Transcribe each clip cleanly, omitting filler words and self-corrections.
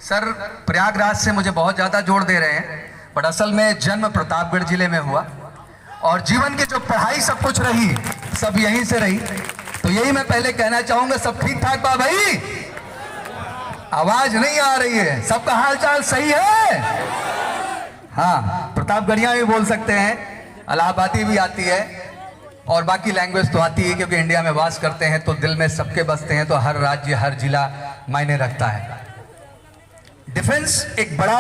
Sir Prayagraj से मुझे बहुत ज़्यादा जोड़ दे रहे हैं, बट असल में जन्म प्रतापगढ़ जिले में हुआ और जीवन की जो पढ़ाई सब कुछ रही सब यहीं से रही। तो यही मैं पहले कहना चाहूंगा, सब ठीक ठाक बा भाई? आवाज नहीं आ रही है, सबका हालचाल सही है? हाँ, प्रतापगढ़िया भी बोल सकते हैं, इलाहाबादी भी आती है और बाकी लैंग्वेज तो आती है, क्योंकि इंडिया में वास करते हैं तो दिल में सबके बसते हैं, तो हर राज्य हर जिला मायने रखता है। डिफेंस एक बड़ा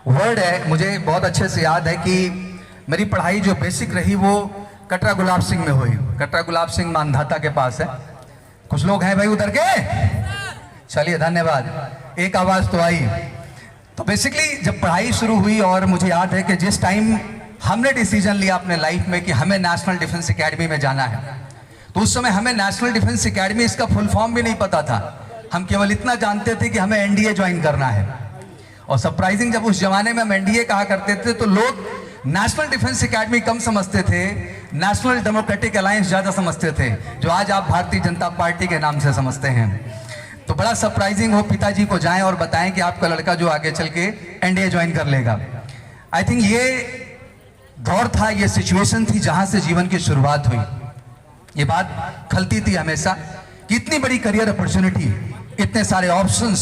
वर्ड है, मुझे बहुत अच्छे से याद है कि मेरी पढ़ाई जो बेसिक रही वो कटरा गुलाब सिंह में हुई। कटरा गुलाब सिंह मानधाता के पास है, कुछ लोग हैं भाई उधर के, चलिए धन्यवाद, एक आवाज तो आई। तो बेसिकली जब पढ़ाई शुरू हुई और मुझे याद है कि जिस टाइम हमने डिसीजन लिया अपने लाइफ में कि हमें नेशनल डिफेंस एकेडमी में जाना है, तो उस समय हमें नेशनल डिफेंस एकेडमी इसका फुल फॉर्म भी नहीं पता था। हम केवल इतना जानते थे कि हमें एनडीए ज्वाइन करना है। और सरप्राइजिंग, जब उस जमाने में हम एनडीए कहा करते थे तो लोग नेशनल डिफेंस एकेडमी कम समझते थे, नेशनल डेमोक्रेटिक अलायंस ज्यादा समझते थे, जो आज आप भारतीय जनता पार्टी के नाम से समझते हैं। तो बड़ा सरप्राइजिंग हो पिताजी को जाएं और बताएं कि आपका लड़का जो आगे चल के एनडीए ज्वाइन कर लेगा। आई थिंक ये दौर था, ये सिचुएशन थी जहां से जीवन की शुरुआत हुई। ये बात खलती थी हमेशा कि इतनी बड़ी करियर अपॉर्चुनिटी, इतने सारे ऑप्शंस,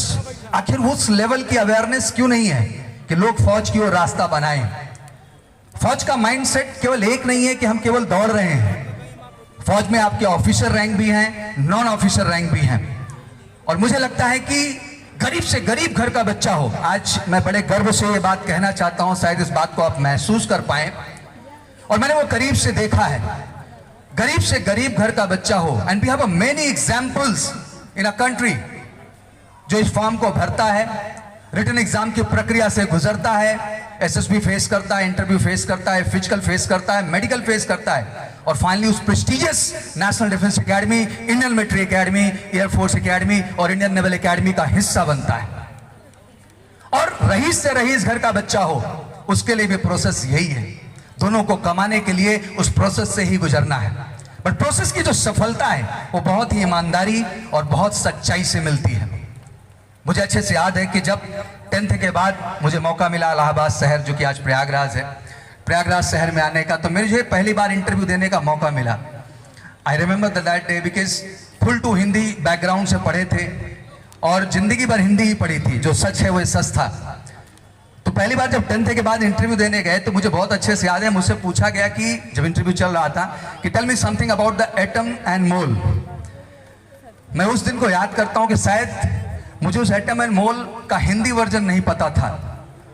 आखिर उस लेवल की अवेयरनेस क्यों नहीं है कि लोग फौज की ओर रास्ता बनाएं। फौज का माइंडसेट केवल एक नहीं है कि हम केवल दौड़ रहे हैं। फौज में आपके ऑफिसर रैंक भी हैं, नॉन ऑफिसर रैंक भी हैं। और मुझे लगता है कि गरीब से गरीब घर का बच्चा हो, आज मैं बड़े गर्व से ये बात कहना चाहता हूं, शायद इस बात को आप महसूस कर पाए, और मैंने वो करीब से देखा है, गरीब से गरीब घर का बच्चा हो, and we have a many examples in a country, जो इस फॉर्म को भरता है, रिटन एग्जाम की प्रक्रिया से गुजरता है, एसएसबी फेस करता है, इंटरव्यू फेस करता है, फिजिकल फेस करता है, मेडिकल फेस करता है, और फाइनली उस prestigious national defence academy, Indian military academy, air force academy और इंडियन नेवल एकेडमी का हिस्सा बनता है। और रईस से रईस घर का बच्चा हो, उसके लिए भी प्रोसेस यही है। दोनों को कमाने के लिए उस प्रोसेस से ही गुजरना है, बट प्रोसेस की जो सफलता है वो बहुत ही ईमानदारी और बहुत सच्चाई से मिलती है। मुझे अच्छे से याद है कि जब 10th के बाद मुझे मौका मिला इलाहाबाद शहर, जो कि आज प्रयागराज है, प्रयागराज शहर में आने का, तो मुझे पहली बार इंटरव्यू देने का मौका मिला। I remember that day because full to Hindi background से पढ़े थे और जिंदगी भर हिंदी ही पढ़ी थी, जो सच है वो सच था। तो पहली बार जब 10th के बाद इंटरव्यू देने गए तो मुझे बहुत अच्छे से याद है, मुझसे पूछा गया कि जब इंटरव्यू चल रहा था कि tell me something about the atom and mole. मैं उस दिन को याद करता हूं कि शायद मुझे उस एटम एंड मोल का हिंदी वर्जन नहीं पता था,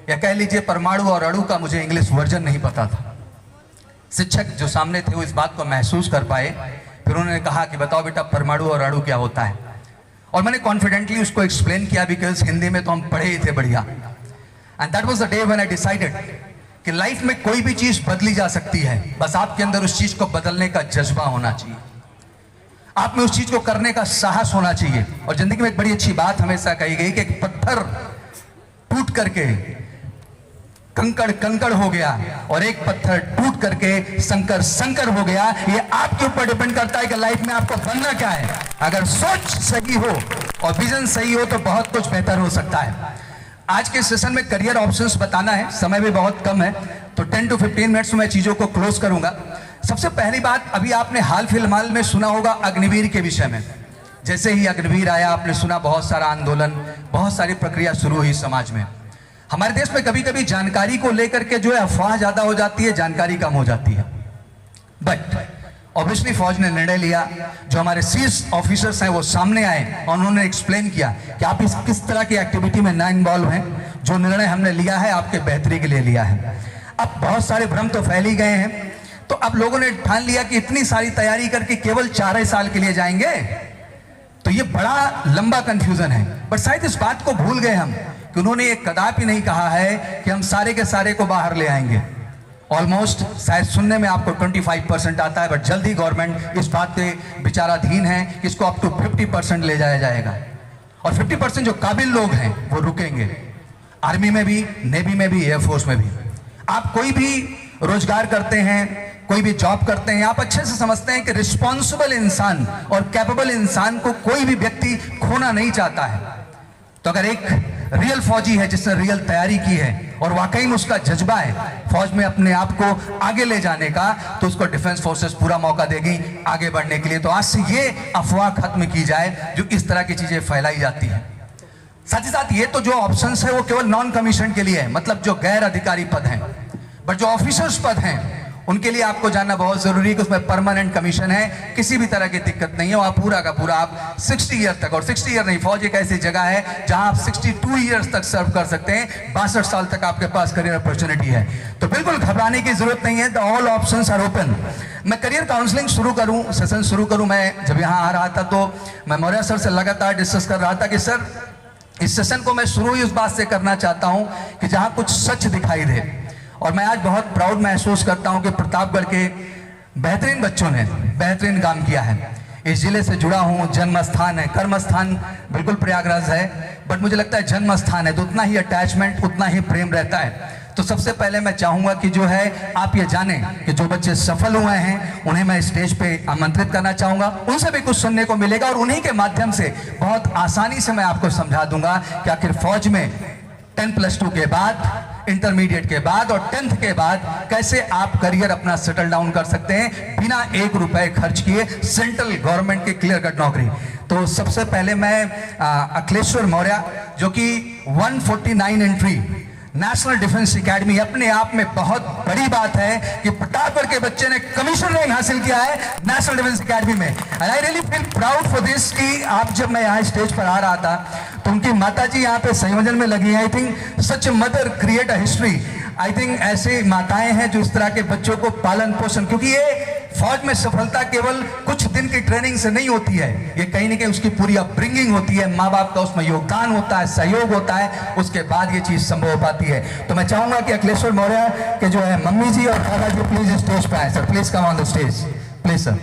या कह लीजिए परमाणु और अणु का मुझे इंग्लिश वर्जन नहीं पता था। शिक्षक जो सामने थे वो इस बात को महसूस कर पाए, फिर उन्होंने कहा कि बताओ बेटा परमाणु और अणु क्या होता है, और मैंने कॉन्फिडेंटली उसको एक्सप्लेन किया, बिकॉज हिंदी में तो हम पढ़े ही थे बढ़िया। And that was the day when I decided कि लाइफ में कोई भी चीज बदली जा सकती है, बस आपके अंदर उस चीज को बदलने का जज्बा होना चाहिए, आप में उस चीज को करने का साहस होना चाहिए। और जिंदगी में एक बड़ी अच्छी बात हमेशा कही गई कि एक पत्थर टूट करके कंकड़ कंकड़ हो गया और एक पत्थर टूट करके संकर संकर हो गया। ये आपके ऊपर डिपेंड करता है कि लाइफ में आपको बनना क्या है। अगर सोच सही हो और विजन सही हो तो बहुत कुछ बेहतर हो सकता है। आज के सेशन में करियर ऑप्शंस बताना है, समय भी बहुत कम है, तो 10 to 15 मिनट्स में मैं चीजों को क्लोज करूंगा। सबसे पहली बात, अभी आपने हाल फिलहाल में सुना होगा अग्निवीर के विषय में। जैसे ही अग्निवीर आया, आपने सुना बहुत सारा आंदोलन, बहुत सारी प्रक्रिया शुरू हुई समाज में। हमारे देश में कभी कभी जानकारी को लेकर के जो है अफवाह ज्यादा हो जाती है, जानकारी कम हो जाती है। बट ऑब्वियसली फौज ने निर्णय लिया, जो हमारे शीर्ष ऑफिसर्स हैं वो सामने आए और उन्होंने एक्सप्लेन किया कि आप इस किस तरह की एक्टिविटी में ना इन्वॉल्व हैं, जो निर्णय हमने लिया है आपके बेहतरी के लिए लिया है। अब बहुत सारे भ्रम तो फैल ही गए हैं, तो अब लोगों ने ठान लिया कि इतनी सारी तैयारी करके केवल 4 साल के लिए जाएंगे, तो ये बड़ा लंबा कंफ्यूजन है। बट शायद इस बात को भूल गए हम कि उन्होंने ये कदापि नहीं कहा है कि हम सारे के सारे को बाहर ले आएंगे। ऑलमोस्ट शायद सुनने में आपको 25% आता है, बट जल्दी गवर्नमेंट इस बात पे विचाराधीन है कि इसको अप टू 50% ले जाया जाएगा। और 50% जो काबिल लोग हैं वो रुकेंगे, आर्मी में भी, नेवी में भी, एयरफोर्स में भी। आप कोई भी रोजगार करते हैं, कोई भी जॉब करते हैं, आप अच्छे से समझते हैं कि रिस्पॉन्सिबल इंसान और कैपेबल इंसान को कोई भी व्यक्ति खोना नहीं चाहता है। तो अगर एक रियल फौजी है, जिसने रियल तैयारी की है और वाकई में उसका जज्बा है फौज में अपने आप को आगे ले जाने का, तो उसको डिफेंस फोर्सेस पूरा मौका देगी आगे बढ़ने के लिए। तो आज से ये अफवाह खत्म की जाए जो इस तरह की चीजें फैलाई जाती हैं। साथ ही साथ ये तो जो ऑप्शंस है वो केवल नॉन कमीशन के लिए है, मतलब जो गैर अधिकारी पद हैं, बट जो ऑफिसर्स पद हैं उनके लिए आपको जानना बहुत जरूरी है कि उसमें परमानेंट कमीशन है, किसी भी तरह की दिक्कत नहीं है। वहाँ पूरा का पूरा आप 60 ईयर तक, और 60 ईयर नहीं, फौज एक ऐसी जगह है जहां आप 62 ईयर्स तक सर्व कर सकते हैं, 62 साल तक आपके पास करियर अपॉर्चुनिटी है। तो बिल्कुल घबराने की जरूरत नहीं है, the all options are open. मैं करियर काउंसलिंग शुरू करूं, सेशन शुरू करूं, मैं जब यहाँ आ रहा था तो मैं मौर्य सर से लगातार डिस्कस कर रहा था कि सर इस सेशन को मैं शुरू ही उस बात से करना चाहता हूं कि जहां कुछ सच दिखाई दे। और मैं आज बहुत प्राउड महसूस करता हूं कि प्रतापगढ़ के बेहतरीन बच्चों ने बेहतरीन काम किया है। इस जिले से जुड़ा हूं, जन्म स्थान है, कर्म स्थान बिल्कुल प्रयागराज है, बट मुझे लगता है जन्म स्थान है तो उतना ही अटैचमेंट, उतना ही प्रेम रहता है। तो सबसे पहले मैं चाहूंगा कि जो है आप ये जानें कि जो बच्चे सफल हुए हैं उन्हें मैं स्टेज पे आमंत्रित करना चाहूंगा, उनसे भी कुछ सुनने को मिलेगा और उन्हीं के माध्यम से बहुत आसानी से मैं आपको समझा दूंगा कि आखिर फौज में 10+2 के बाद, इंटरमीडिएट के बाद और 10th के बाद कैसे आप करियर अपना सेटल डाउन कर सकते हैं बिना 1 रुपए खर्च किए, सेंट्रल गवर्नमेंट की क्लियर कट नौकरी। तो सबसे पहले मैं अखिलेश्वर मौर्य, जो कि 149 एंट्री नेशनल डिफेंस एकेडमी, अपने आप में बहुत बड़ी बात है कि प्रतापगढ़ के बच्चे ने कमीशन रैंक हासिल किया है नेशनल डिफेंस एकेडमी में। And I really feel proud for this कि आप, जब मैं यहाँ स्टेज पर आ रहा था तो उनकी माताजी यहाँ पे संयोजन में लगी हैं। I think such mother create a history. I think ऐसे माताएं हैं जो इस तरह के बच्चों को पालन पोषण, क्योंकि ये फौज में सफलता केवल कुछ दिन की ट्रेनिंग से नहीं होती है, ये कहीं ना कहीं उसकी पूरी अपब्रिंगिंग होती है, माँ बाप का उसमें योगदान होता है, सहयोग होता है, उसके बाद ये चीज संभव हो पाती है। तो मैं चाहूंगा कि अखिलेश्वर मौर्य के जो है मम्मी जी और दादाजी प्लीज स्टेज पे आए। Sir please come on the stage, please sir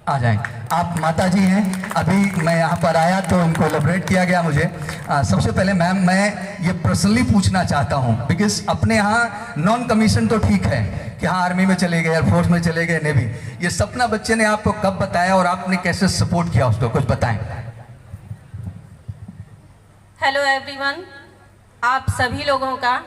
आ जाएं। आप माता जी हैं, अभी मैं यहाँ पर आया तो इनको एलिब्रेट किया गया मुझे। सबसे पहले मैम मैं ये पर्सनली पूछना चाहता हूँ, बिकॉज अपने यहाँ नॉन कमीशन तो ठीक है कि हाँ आर्मी में चले गए, एयरफोर्स में चले गए, नेवी, ये सपना बच्चे ने आपको कब बताया और आपने कैसे सपोर्ट किया उसको, कुछ बताएं। हेलो एवरीवन, आप सभी लोगों का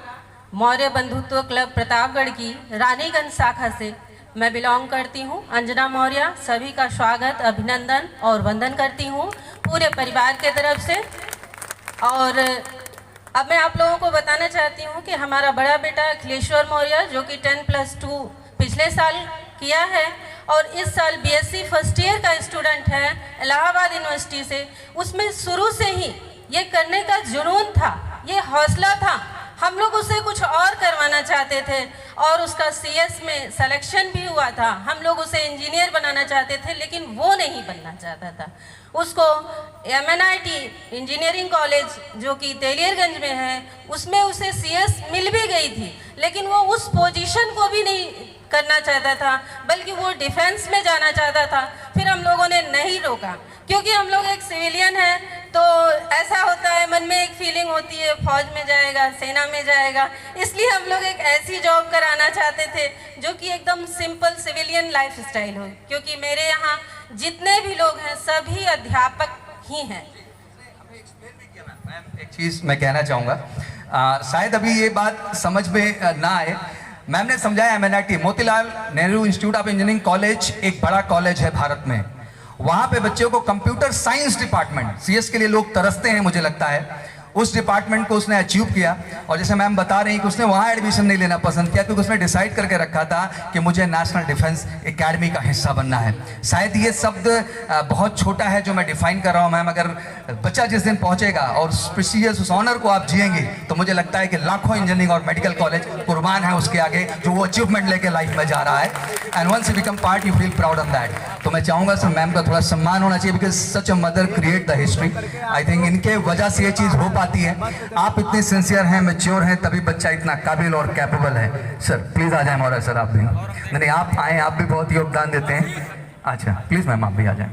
मौर्य बंधुत्व क्लब प्रतापगढ़ की रानीगंज शाखा से मैं बिलोंग करती हूँ, अंजना मौर्य। सभी का स्वागत, अभिनंदन और वंदन करती हूँ पूरे परिवार के तरफ से। और अब मैं आप लोगों को बताना चाहती हूँ कि हमारा बड़ा बेटा अखिलेश्वर मौर्य, जो कि 10+2 पिछले साल किया है और इस साल BSc फर्स्ट ईयर का स्टूडेंट है इलाहाबाद यूनिवर्सिटी से, उसमें शुरू से ही ये करने का जुनून था, ये हौसला था। हम लोग उसे कुछ और करवाना चाहते थे और उसका CS में सिलेक्शन भी हुआ था। हम लोग उसे इंजीनियर बनाना चाहते थे, लेकिन वो नहीं बनना चाहता था। उसको MNIT इंजीनियरिंग कॉलेज, जो कि तेलियरगंज में है, उसमें उसे CS मिल भी गई थी, लेकिन वो उस पोजीशन को भी नहीं करना चाहता था, बल्कि वो डिफेंस में जाना चाहता था। फिर हम लोगों ने नहीं रोका, क्योंकि हम लोग एक सिविलियन हैं, तो ऐसा होता है, मन में एक फीलिंग होती है फौज में जाएगा, सेना में जाएगा, इसलिए हम लोग एक ऐसी जॉब कराना चाहते थे जो कि एकदम सिंपल सिविलियन लाइफ स्टाइल हो। क्योंकि मेरे यहाँ जितने भी लोग हैं सभी अध्यापक ही हैं। मैम एक चीज मैं कहना चाहूँगा, शायद अभी ये बात समझ में ना आए। मैम ने समझाया MNIT Motilal Nehru institute of engineering college एक बड़ा कॉलेज है भारत में, वहां पे बच्चों को कंप्यूटर साइंस डिपार्टमेंट, CS के लिए लोग तरसते हैं मुझे लगता है, उस डिपार्टमेंट को उसने अचीव किया। और जैसे मैम बता रही कि उसने वहाँ एडमिशन नहीं लेना पसंद किया क्योंकि उसने डिसाइड करके रखा था कि मुझे नेशनल डिफेंस एकेडमी का हिस्सा बनना है। शायद ये शब्द बहुत छोटा है जो मैं डिफाइन कर रहा हूँ मैम, अगर बच्चा जिस दिन पहुँचेगा और प्रीसियस उस ऑनर को आप जिएंगे तो मुझे लगता है कि लाखों इंजीनियरिंग और मेडिकल कॉलेज कुर्बान है उसके आगे, जो वो अचीवमेंट लेके लाइफ में जा रहा है। And once you become part you feel proud on that. तो मैं चाहूँगा सर मैम का थोड़ा सम्मान होना चाहिए, because such a mother create the history. I think इनके वजह से ये चीज़ हो पाती है। आप इतने सिंसियर हैं, मैच्योर हैं, तभी बच्चा इतना काबिल और कैपेबल है। सर प्लीज आ जाए मौर्य सर, आप भी नहीं, आप आए, आप भी बहुत योगदान देते हैं। अच्छा प्लीज मैम आप भी आ जाएं।